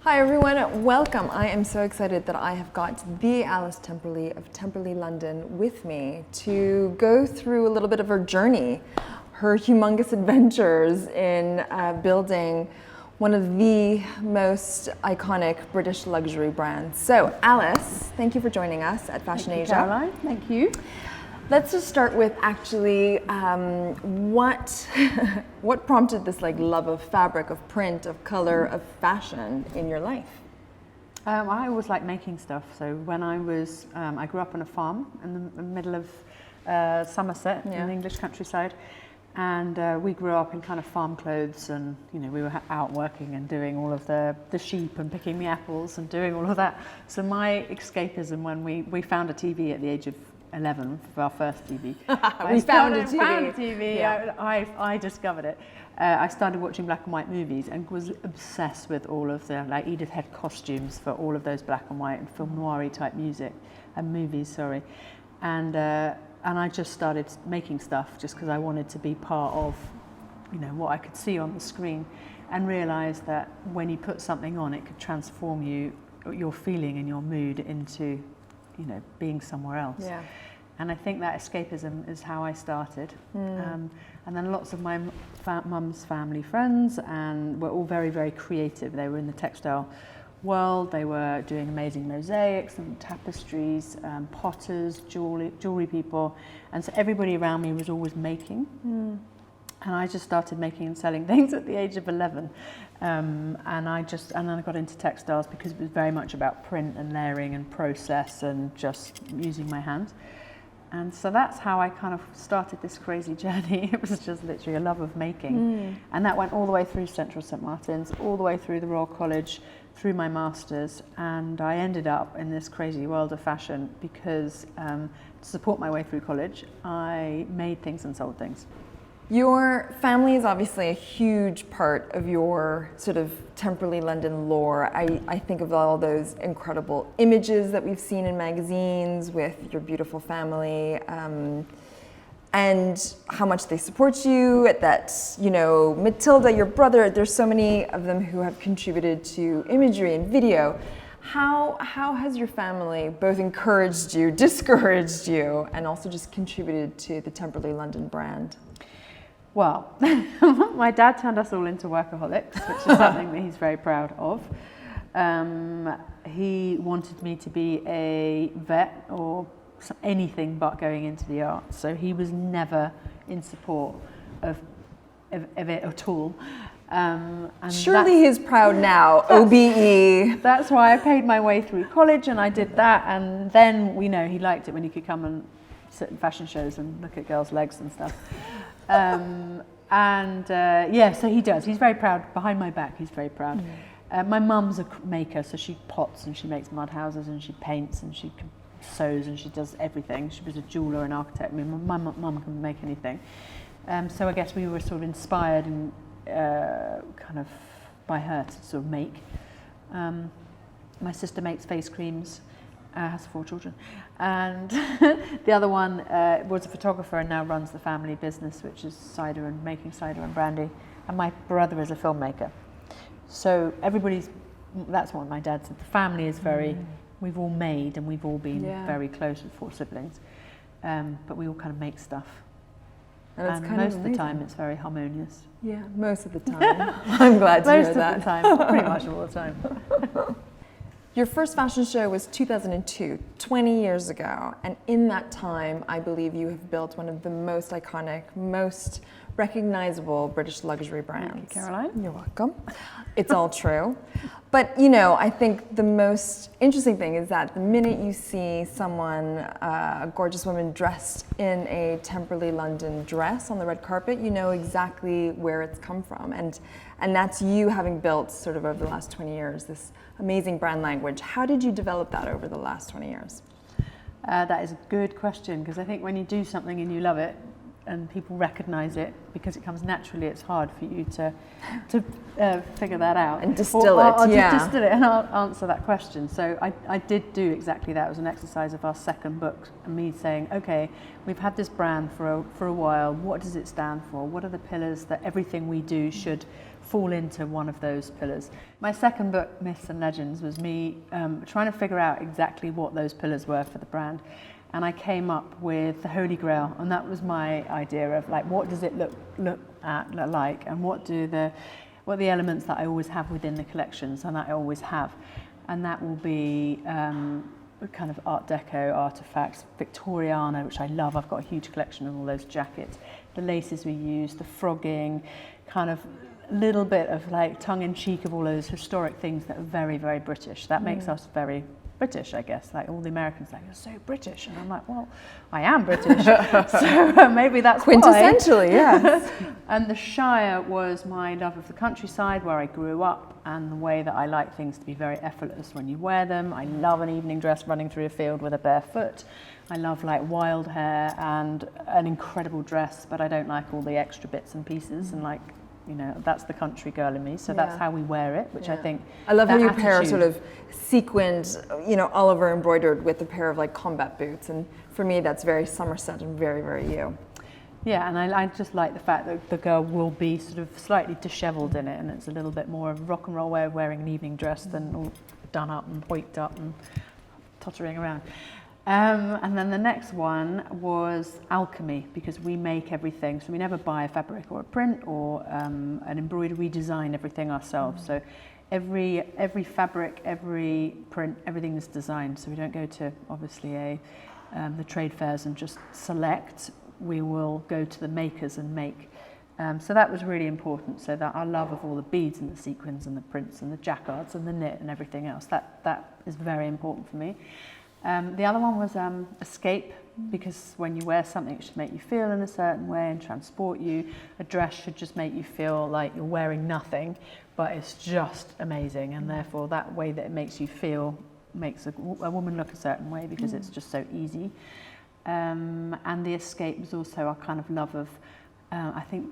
Hi everyone, welcome. I am so excited that I have got the Alice Temperley of Temperley London with me to go through a little bit of her journey, her humongous adventures in building one of the most iconic British luxury brands. So Alice, thank you for joining us at Fashion Asia. Caroline, thank you. Let's just start with actually what prompted this love of fabric, of print, of color, of fashion in your life? I always liked making stuff. So when I grew up on a farm in the middle of Somerset, in the English countryside, and we grew up in kind of farm clothes, and we were out working and doing all of the sheep and picking the apples and doing all of that. So my escapism when we found a TV at the age of 11 for our first TV. We found a TV. Yeah. I discovered it. I started watching black and white movies and was obsessed with all of the Edith Head costumes for all of those black and white and film noir type music and movies. Sorry, and I just started making stuff just because I wanted to be part of what I could see on the screen, and realised that when you put something on, it could transform your feeling and your mood into being somewhere else. Yeah. And I think that escapism is how I started. And then lots of my mum's family friends and were all very, very creative. They were in the textile world. They were doing amazing mosaics and tapestries, potters, jewelry people. And so everybody around me was always making. And I just started making and selling things at the age of 11. And then I got into textiles because it was very much about print and layering and process and just using my hands. And so that's how I kind of started this crazy journey. It was just literally a love of making. And that went all the way through Central St Martin's, all the way through the Royal College, through my masters. And I ended up in this crazy world of fashion because to support my way through college, I made things and sold things. Your family is obviously a huge part of your sort of Temperley London lore. I think of all those incredible images that we've seen in magazines with your beautiful family, and how much they support you. Matilda, your brother, there's so many of them who have contributed to imagery and video. How has your family both encouraged you, discouraged you, and also just contributed to the Temperley London brand? Well, my dad turned us all into workaholics, which is something that he's very proud of. He wanted me to be a vet or anything but going into the arts, so he was never in support of it at all. And surely he's proud now, OBE. That's why I paid my way through college and I did that, and then he liked it when he could come and sit in fashion shows and look at girls' legs and stuff. So he does. He's very proud. Behind my back, he's very proud. My mum's a maker, so she pots and she makes mud houses and she paints and she sews and she does everything. She was a jeweler and architect. I mean, my mum can make anything. So I guess we were sort of inspired and kind of by her to sort of make. My sister makes face creams. Has 4 children, and the other one was a photographer and now runs the family business, which is making cider and brandy, and my brother is a filmmaker. So that's what my dad said, the family is we've all made and we've all been very close with 4 siblings, but we all kind of make stuff, and most of the time it's very harmonious. Yeah, most of the time. I'm glad to hear that. Most of the time, pretty much all the time. Your first fashion show was 2002, 20 years ago, and in that time, I believe you have built one of the most iconic, most recognizable British luxury brands. Thank you, Caroline. You're welcome. It's all true. But I think the most interesting thing is that the minute you see someone, a gorgeous woman dressed in a Temperley London dress on the red carpet, you know exactly where it's come from. And that's you having built sort of over the last 20 years, this amazing brand language. How did you develop that over the last 20 years? That is a good question, because I think when you do something and you love it and people recognize it because it comes naturally, it's hard for you to figure that out. And distill it, to distill it and answer that question. So I did do exactly that. It was an exercise of our second book, and me saying, okay, we've had this brand for a while. What does it stand for? What are the pillars that everything we do should fall into one of those pillars. My second book, Myths and Legends, was me trying to figure out exactly what those pillars were for the brand. And I came up with the Holy Grail, and that was my idea of like, what does it look like, and what are the elements that I always have within the collections, and that I always have. And that will be kind of Art Deco artifacts, Victoriana, which I love. I've got a huge collection of all those jackets, the laces we use, the frogging, kind of a little bit of like tongue-in-cheek of all those historic things that are very, very British. That makes us very British, I guess. Like all the Americans, like, you're so British, and I'm like, well, I am British, so maybe that's quintessentially, yes. And the Shire was my love of the countryside, where I grew up, and the way that I like things to be very effortless when you wear them. I love an evening dress running through a field with a bare foot. I love like wild hair and an incredible dress, but I don't like all the extra bits and pieces, and like, you know, that's the country girl in me, so that's how we wear it, which I think... I love how you pair sort of sequined, you know, Oliver embroidered with a pair of like combat boots, and for me that's very Somerset and very, very you. Yeah, and I just like the fact that the girl will be sort of slightly dishevelled in it, and it's a little bit more of a rock and roll way of wearing an evening dress than all done up and hoiked up and tottering around. And then the next one was alchemy, because we make everything. So we never buy a fabric or a print or an embroidery. We design everything ourselves. So every fabric, every print, everything is designed. So we don't go to obviously the trade fairs and just select. We will go to the makers and make. So that was really important. So that our love of all the beads and the sequins and the prints and the jacquards and the knit and everything else, that is very important for me. The other one was escape, because when you wear something, it should make you feel in a certain way and transport you. A dress should just make you feel like you're wearing nothing, but it's just amazing, and therefore that way that it makes you feel makes a woman look a certain way, because it's just so easy. And the escape was also our kind of love of, I think,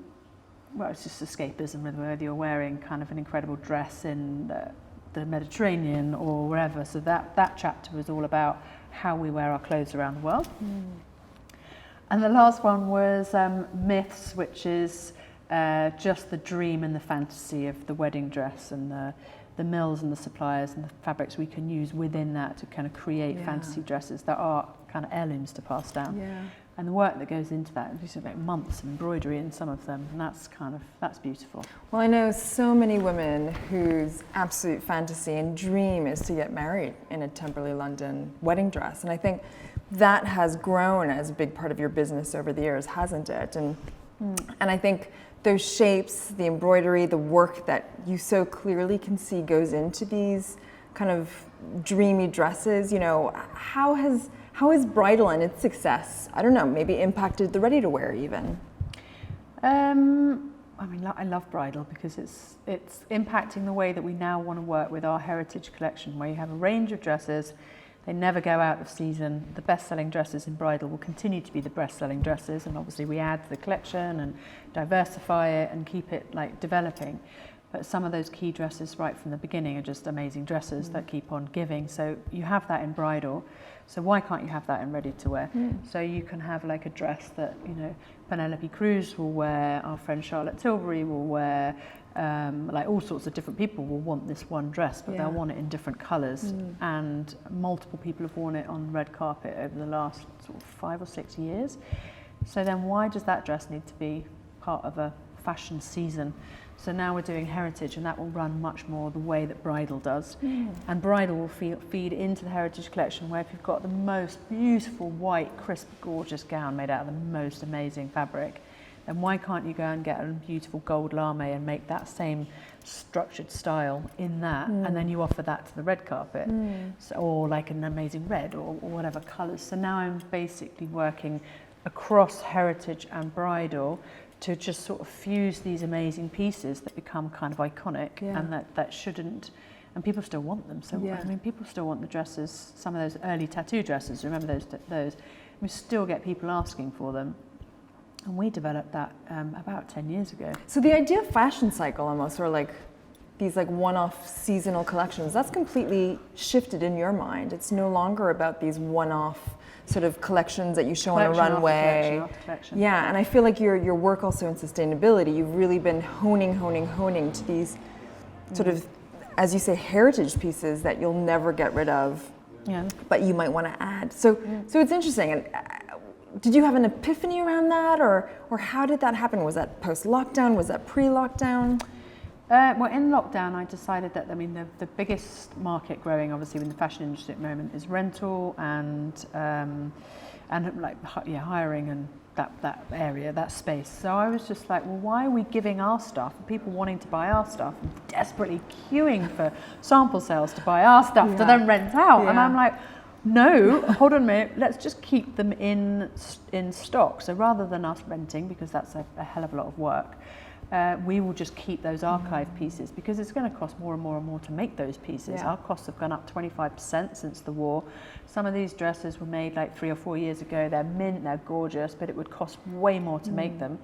well, it's just escapism, whether you're wearing kind of an incredible dress in the Mediterranean or wherever. So that chapter was all about how we wear our clothes around the world. And the last one was myths, which is just the dream and the fantasy of the wedding dress, and the mills and the suppliers and the fabrics we can use within that to kind of create fantasy dresses that are kind of heirlooms to pass down. And the work that goes into that, it's like months of embroidery in some of them, and that's beautiful. Well, I know so many women whose absolute fantasy and dream is to get married in a Temperley London wedding dress, and I think that has grown as a big part of your business over the years, hasn't it? And I think those shapes, the embroidery, the work that you so clearly can see goes into these kind of dreamy dresses, you know, how has bridal and its success, I don't know, maybe impacted the ready-to-wear even? I mean, I love bridal because it's impacting the way that we now want to work with our heritage collection, where you have a range of dresses. They never go out of season. The best-selling dresses in bridal will continue to be the best-selling dresses, and obviously we add to the collection and diversify it and keep it like developing. But some of those key dresses right from the beginning are just amazing dresses that keep on giving. So you have that in bridal. So why can't you have that in ready-to-wear? So you can have like a dress that, you know, Penelope Cruz will wear, our friend Charlotte Tilbury will wear, like all sorts of different people will want this one dress, but they'll want it in different colours. And multiple people have worn it on red carpet over the last sort of 5 or 6 years. So then why does that dress need to be part of a fashion season? So now we're doing heritage, and that will run much more the way that bridal does. And bridal will feed into the heritage collection, where if you've got the most beautiful white, crisp, gorgeous gown made out of the most amazing fabric, then why can't you go and get a beautiful gold lame and make that same structured style in that, and then you offer that to the red carpet, so, or like an amazing red or whatever colours. So now I'm basically working across heritage and bridal to just sort of fuse these amazing pieces that become kind of iconic, and that shouldn't, and people still want them. So I mean, people still want the dresses, some of those early tattoo dresses, remember those? We still get people asking for them. And we developed that about 10 years ago. So the idea of fashion cycle almost, or like these like one-off seasonal collections, that's completely shifted in your mind. It's no longer about these one-off sort of collections that you show on a Collection after runway. collection after collection. Yeah, and I feel like your work also in sustainability, you've really been honing to these sort of, as you say, heritage pieces that you'll never get rid of, but you might want to add. So it's interesting. And did you have an epiphany around that, or how did that happen? Was that post-lockdown? Was that pre-lockdown? Well, in lockdown, I decided that, I mean, the biggest market growing, obviously, in the fashion industry at the moment is rental and like, hiring and that area, that space. So I was just like, well, why are we giving our stuff, people wanting to buy our stuff, and desperately queuing for sample sales to buy our stuff to then rent out? And I'm like, no, hold on a minute, let's just keep them in stock. So rather than us renting, because that's a hell of a lot of work, we will just keep those archive pieces, because it's going to cost more and more and more to make those pieces. Our costs have gone up 25% since the war. Some of these dresses were made like 3 or 4 years ago. They're mint, they're gorgeous, but it would cost way more to make them.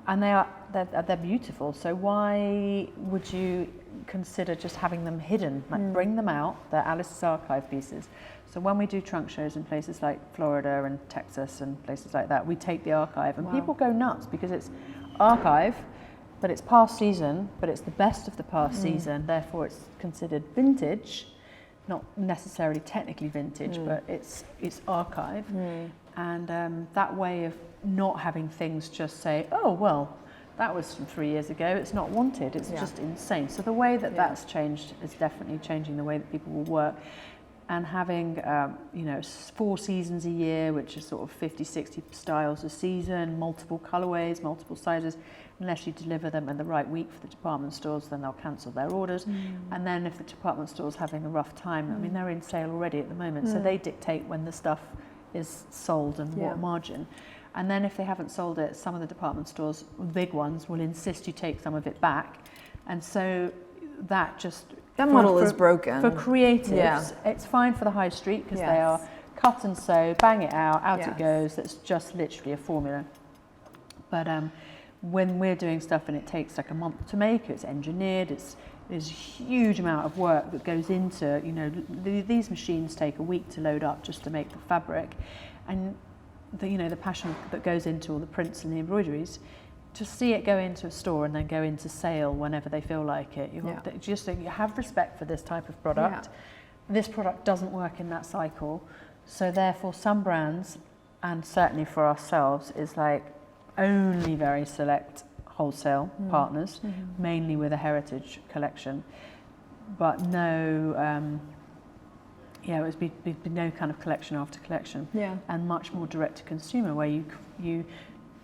And they're beautiful. So why would you consider just having them hidden? Like, bring them out. They're Alice's archive pieces. So when we do trunk shows in places like Florida and Texas and places like that, we take the archive, and people go nuts because it's archive, but it's past season, but it's the best of the past season, therefore it's considered vintage, not necessarily technically vintage, but it's archive. And that way of not having things just say, oh, well, that was from 3 years ago, it's not wanted, it's just insane. So the way that that's changed is definitely changing the way that people will work. And having, 4 seasons a year, which is sort of 50, 60 styles a season, multiple colorways, multiple sizes, unless you deliver them in the right week for the department stores, then they'll cancel their orders. And then if the department store's having a rough time, I mean, they're in sale already at the moment, so they dictate when the stuff is sold and what margin. And then if they haven't sold it, some of the department stores, the big ones, will insist you take some of it back. And so that just... That model is broken. For creatives, it's fine for the high street because they are cut and sew, bang it out it goes. It's just literally a formula. But when we're doing stuff and it takes like a month to make, it's engineered, there's a huge amount of work that goes into, these machines take a week to load up just to make the fabric. And the passion that goes into all the prints and the embroideries, to see it go into a store and then go into sale whenever they feel like it. You have respect for this type of product. This product doesn't work in that cycle. So therefore some brands, and certainly for ourselves, is like only very select wholesale partners, mainly with a heritage collection, but no, it's been no kind of collection after collection, and much more direct to consumer, where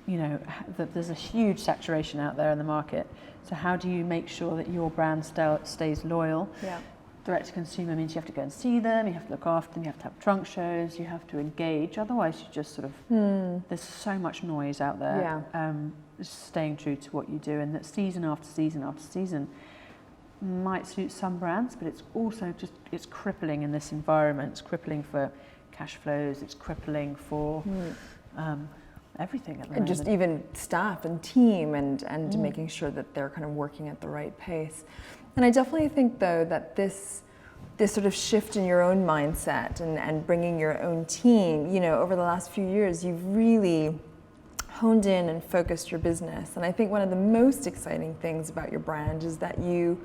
there's a huge saturation out there in the market. So how do you make sure that your brand stays loyal? Direct to consumer means you have to go and see them, you have to look after them, you have to have trunk shows, you have to engage. Otherwise you just sort of, there's so much noise out there. Staying true to what you do, and that season after season after season might suit some brands, but it's also it's crippling in this environment. It's crippling for cash flows, it's crippling for everything at the moment. Just even staff and team and making sure that they're kind of working at the right pace. And I definitely think, though, that this sort of shift in your own mindset and bringing your own team, over the last few years, you've really honed in and focused your business. And I think one of the most exciting things about your brand is that you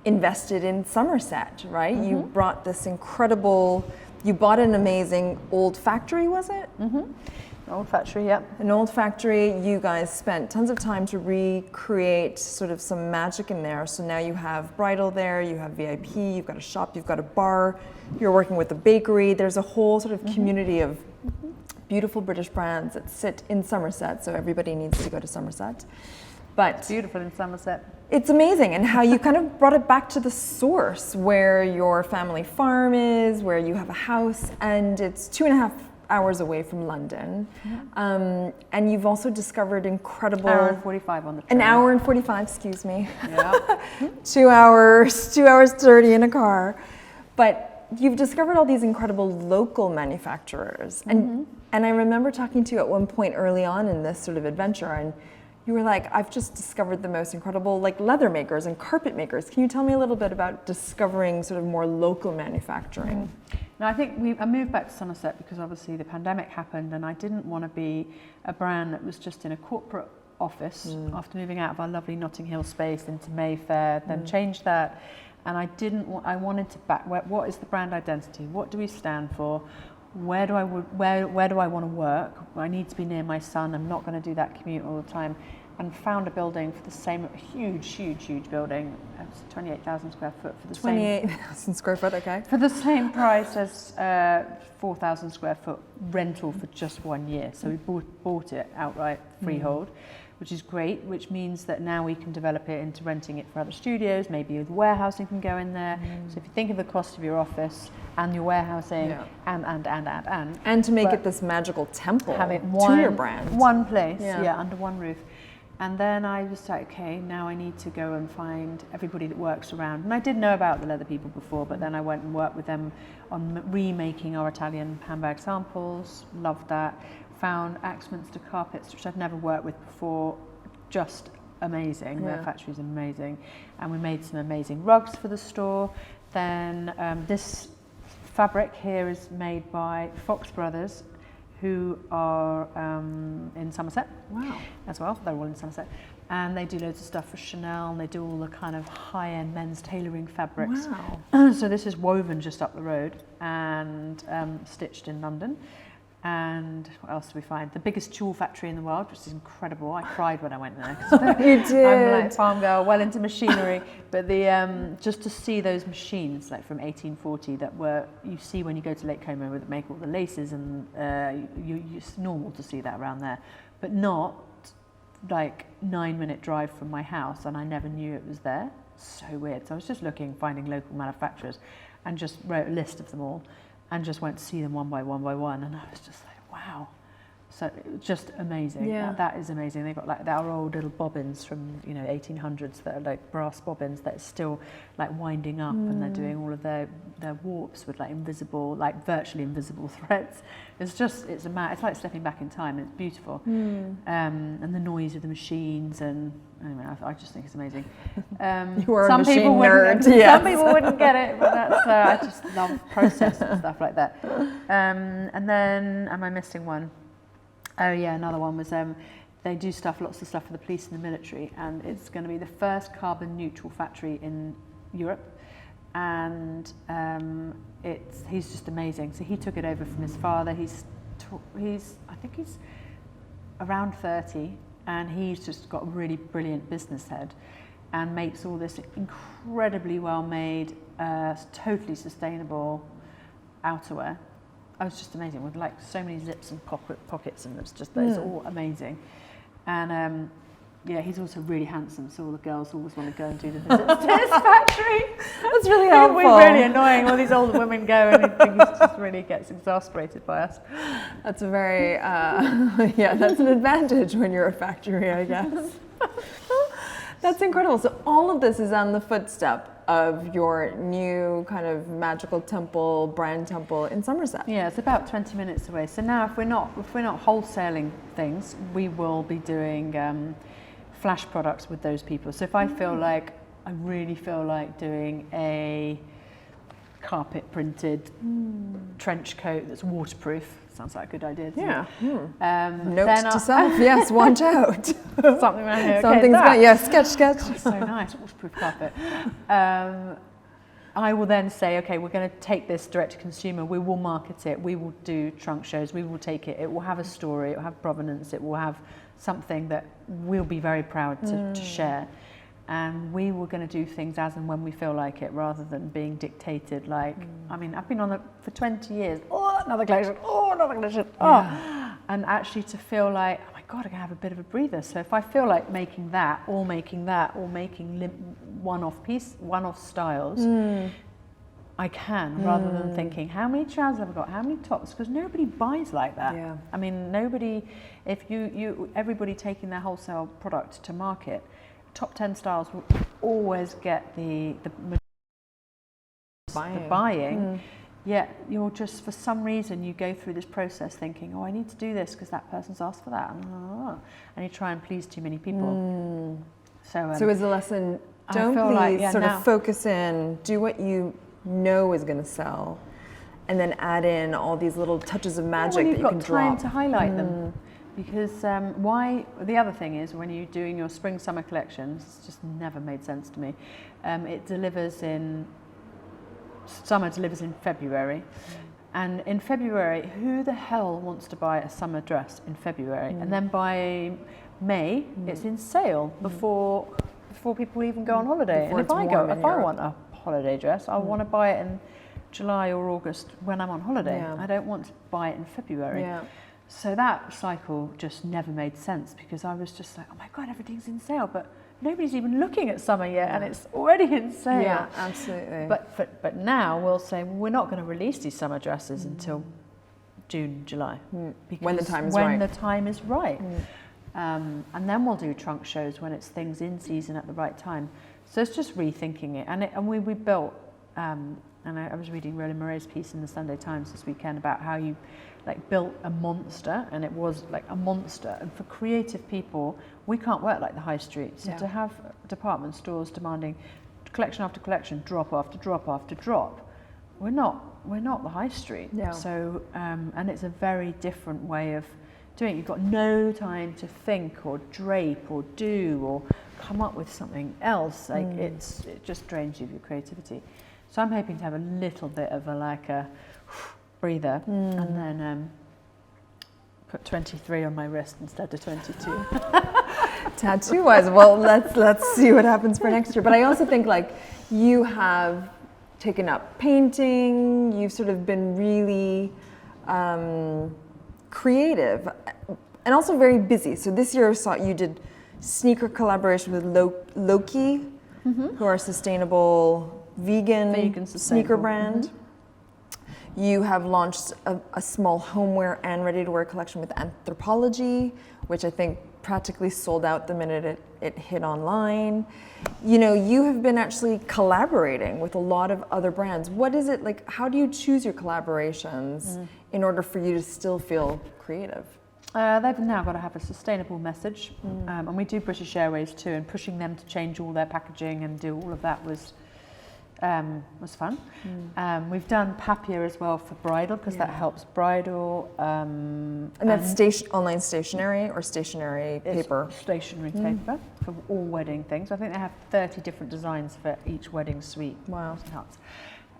invested in Somerset, right? You brought this you bought an amazing old factory, was it? Old factory, yep. An old factory. You guys spent tons of time to recreate sort of some magic in there. So now you have bridal there, you have VIP, you've got a shop, you've got a bar, you're working with a bakery. There's a whole sort of community of beautiful British brands that sit in Somerset, so everybody needs to go to Somerset. But it's beautiful in Somerset. It's amazing, and how you kind of brought it back to the source, where your family farm is, where you have a house, and it's 2.5 hours away from London. And you've also discovered incredible... An hour and 45 on the train. An hour and 45, excuse me. 2 hours 30 in a car. But you've discovered all these incredible local manufacturers. And I remember talking to you at one point early on in this sort of adventure, and you were like, I've just discovered the most incredible leather makers and carpet makers. Can you tell me a little bit about discovering sort of more local manufacturing? No, I think I moved back to Somerset because obviously the pandemic happened, and I didn't want to be a brand that was just in a corporate office after moving out of our lovely Notting Hill space into Mayfair, then changed that. And I wanted to what is the brand identity? What do we stand for? Where do I want to work? I need to be near my son. I'm not going to do that commute all the time. And found a building for the same, huge building. It was 28,000 square foot for the 28,000 square foot, okay. For the same price as 4,000 square foot rental for just 1 year. So we bought it outright freehold, which is great, which means that now we can develop it into renting it for other studios, maybe with warehousing can go in there. So if you think of the cost of your office and your warehousing and to make it this magical temple have it to your brand. One place, under one roof. And then I was like, okay, now I need to go and find everybody that works around. And I did know about the leather people before, but then I went and worked with them on remaking our Italian handbag samples. Loved that. Found Axminster carpets, which I'd never worked with before. Just amazing. Their factory's amazing. And we made some amazing rugs for the store. Then this fabric here is made by Fox Brothers, who are in Somerset as well. They're all in Somerset. And they do loads of stuff for Chanel, and they do all the kind of high-end men's tailoring fabrics. Wow. So this is woven just up the road and stitched in London. And what else do we find? The biggest jewel factory in the world, which is incredible. I cried when I went there. You did. I'm like a farm girl, well into machinery. But the just to see those machines, like from 1840, that you see when you go to Lake Como, where they make all the laces, and it's normal to see that around there, but not like 9-minute drive from my house, and I never knew it was there. So weird. So I was just finding local manufacturers, and just wrote a list of them all. And just went to see them one by one, and I was just like, wow. So it was just amazing. Yeah. That is amazing. They've got like our old little bobbins from 1800s that are like brass bobbins that are still like winding up, and they're doing all of their warps with like virtually invisible threads. It's like stepping back in time. It's beautiful. And the noise of the machines, and anyway, I just think it's amazing. You are a machine nerd. Some people wouldn't get it, but that's I just love process and stuff like that. And then, am I missing one? Oh yeah, another one was they do lots of stuff for the police and the military, and it's going to be the first carbon neutral factory in Europe. And he's just amazing. So he took it over from his father. I think he's around 30, and he's just got a really brilliant business head, and makes all this incredibly well made, totally sustainable outerwear. It was just amazing, with like so many zips and pockets, and it's all amazing. And he's also really handsome, so all the girls always want to go and do the visits to his factory. That's really helpful. We're really annoying. All these older women go, and he just really gets exasperated by us. That's a very, that's an advantage when you're a factory, I guess. That's incredible. So all of this is on the footstep of your new kind of magical temple, brand temple in Somerset. Yeah, it's about 20 minutes away. So now if we're not wholesaling things, we will be doing flash products with those people. So if I really feel like doing a carpet printed trench coat that's waterproof. Sounds like a good idea. Yeah. Note to self. Yes, watch out. Something around here. Something's going. Yeah, sketch. God, so nice, waterproof carpet. I will then say, okay, we're going to take this direct to consumer. We will market it. We will do trunk shows. We will take it. It will have a story. It will have provenance. It will have something that we'll be very proud to share. And we were going to do things as and when we feel like it, rather than being dictated. Like, I mean, I've been on it for 20 years. Oh, another collection. Oh, another collection. Oh. And actually to feel like, oh my God, I can have a bit of a breather. So if I feel like making that, or making one-off styles, I can, rather than thinking, how many trousers have I got? How many tops? Because nobody buys like that. Yeah. I mean, everybody taking their wholesale product to market, top 10 styles will always get the buying. Yet you're just, for some reason, you go through this process thinking, oh, I need to do this because that person's asked for that, and you try and please too many people. So is the lesson, don't please, sort of focus in, do what you know is going to sell, and then add in all these little touches of magic when that you've you got can time drop. to highlight them. Because the other thing is, when you're doing your spring summer collections, it's just never made sense to me. Summer delivers in February. And in February, who the hell wants to buy a summer dress in February? And then by May, it's in sale before people even go on holiday. Before And if I want a holiday dress, I want to buy it in July or August when I'm on holiday. Yeah. I don't want to buy it in February. Yeah. So that cycle just never made sense, because I was just like, oh my God, everything's in sale, but nobody's even looking at summer yet, and it's already in sale. Yeah, absolutely. But now we'll say, well, we're not going to release these summer dresses until June, July. When the time is when right. the time is right. And then we'll do trunk shows when it's things in season at the right time. So it's just rethinking it. And we built, and I was reading Roland Murray's piece in the Sunday Times this weekend about how you built a monster, and it was like a monster. And for creative people, we can't work like the high street. So to have department stores demanding collection after collection, drop after drop after drop, we're not the high street. Yeah. So and it's a very different way of doing it. You've got no time to think or drape or do or come up with something else. It just drains you of your creativity. So I'm hoping to have a little bit of a breather, and then put 23 on my wrist instead of 22. Tattoo-wise, well, let's see what happens for next year. But I also think you have taken up painting. You've sort of been really creative, and also very busy. So this year I saw you did sneaker collaboration with Loki, who are a sustainable vegan sneaker brand. You have launched a small homeware and ready-to-wear collection with Anthropology, which I think practically sold out the minute it hit online. You have been actually collaborating with a lot of other brands. What is it like? How do you choose your collaborations in order for you to still feel creative? They've now got to have a sustainable message, and we do British Airways too, and pushing them to change all their packaging and do all of that was fun. We've done papier as well for bridal, because that helps bridal. And that's online stationery or stationery paper? Stationery paper for all wedding things. I think they have 30 different designs for each wedding suite. Wow.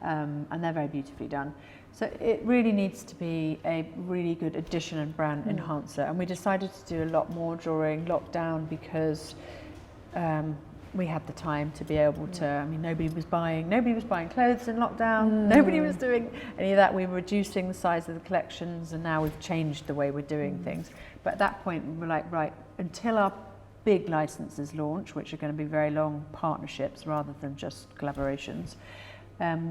And they're very beautifully done. So it really needs to be a really good addition and brand enhancer. And we decided to do a lot more during lockdown, because we had the time to be able to. I mean, nobody was buying clothes in lockdown. Nobody was doing any of that. We were reducing the size of the collections, and now we've changed the way we're doing things. But at that point, we were like, right, until our big licenses launch, which are going to be very long partnerships rather than just collaborations,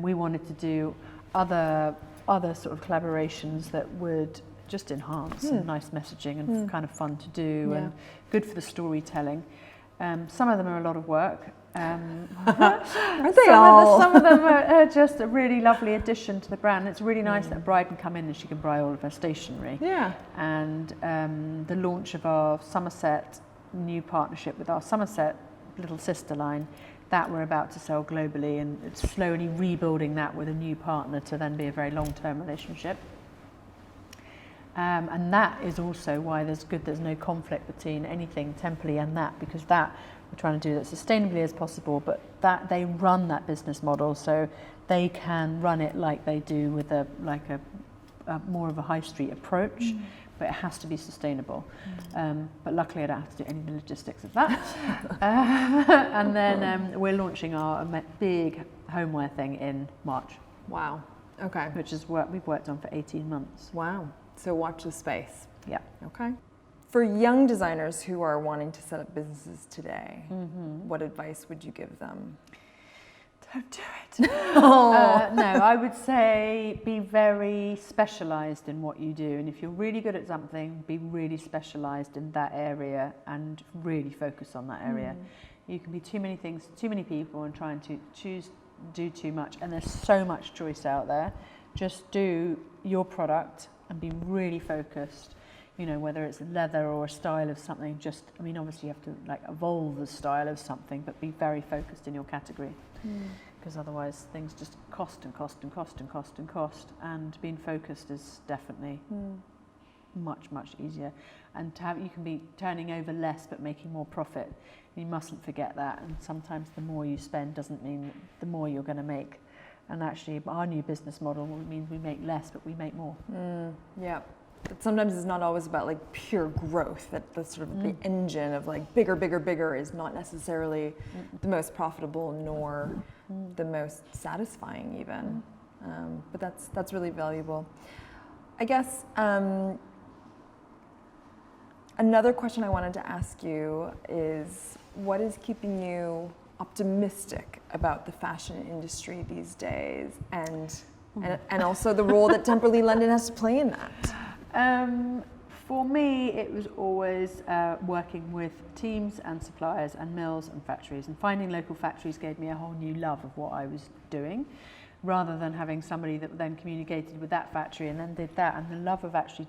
we wanted to do other sort of collaborations that would just enhance and nice messaging and kind of fun to do and good for the storytelling. Some of them are a lot of work. Aren't they all? Some of them are just a really lovely addition to the brand. It's really nice that a bride can come in and she can buy all of her stationery. Yeah. And the launch of our Somerset new partnership with our Somerset little sister line, that we're about to sell globally, and it's slowly rebuilding that with a new partner to then be a very long-term relationship. And that is also why there's no conflict between anything Temperley and that, because that we're trying to do that sustainably as possible, but that they run that business model, so they can run it like they do with a more of a high street approach, but it has to be sustainable. But luckily I don't have to do any of the logistics of that. And then we're launching our big homeware thing in March. Wow. Okay. Which is what we've worked on for 18 months. Wow. So watch the space. Yeah. Okay. For young designers who are wanting to set up businesses today, what advice would you give them? Don't do it. No, I would say be very specialised in what you do. And if you're really good at something, be really specialised in that area and really focus on that area. You can be too many things to too many people and trying to do too much. And there's so much choice out there. Just do your product and be really focused. you know, whether it's leather or a style of something, just, I mean, obviously you have to like evolve the style of something, but be very focused in your category. Because otherwise things just cost and cost and cost and cost and cost, and being focused is definitely much easier. And to have, you can be turning over less but making more profit. You mustn't forget that, and sometimes the more you spend doesn't mean the more you're going to make. And actually our new business model means we make less but we make more. Yeah. But sometimes it's not always about like pure growth, that the sort of the engine of like bigger is not necessarily the most profitable nor the most satisfying even. But that's really valuable. I guess another question I wanted to ask you is, what is keeping you optimistic about the fashion industry these days, and also the role that Temperley London has to play in that? For me, it was always working with teams and suppliers and mills and factories, and finding local factories gave me a whole new love of what I was doing, rather than having somebody that then communicated with that factory and then did that, and the love of actually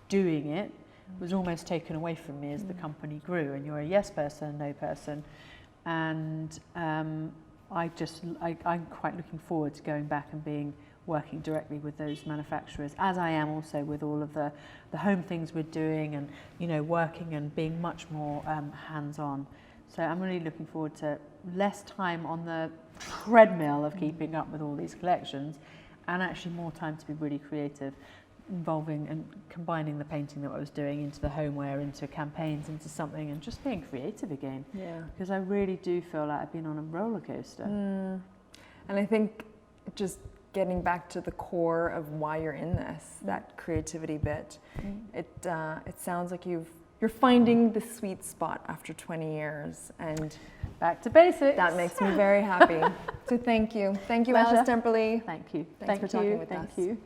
doing it was almost taken away from me as the company grew, and you're a yes person, a no person. And I'm quite looking forward to going back and working directly with those manufacturers, as I am also with all of the home things we're doing, and, you know, working and being much more hands-on. So I'm really looking forward to less time on the treadmill of keeping up with all these collections, and actually more time to be really creative, involving and combining the painting that I was doing into the homeware, into campaigns, into something, and just being creative again. Yeah. Because I really do feel like I've been on a roller coaster. And I think just getting back to the core of why you're in this, that creativity bit, it sounds like you're finding the sweet spot after 20 years, and back to basics. That makes me very happy. So thank you. Thank you, Alice Temperley. Thank you. Thanks for talking with us. Thank you.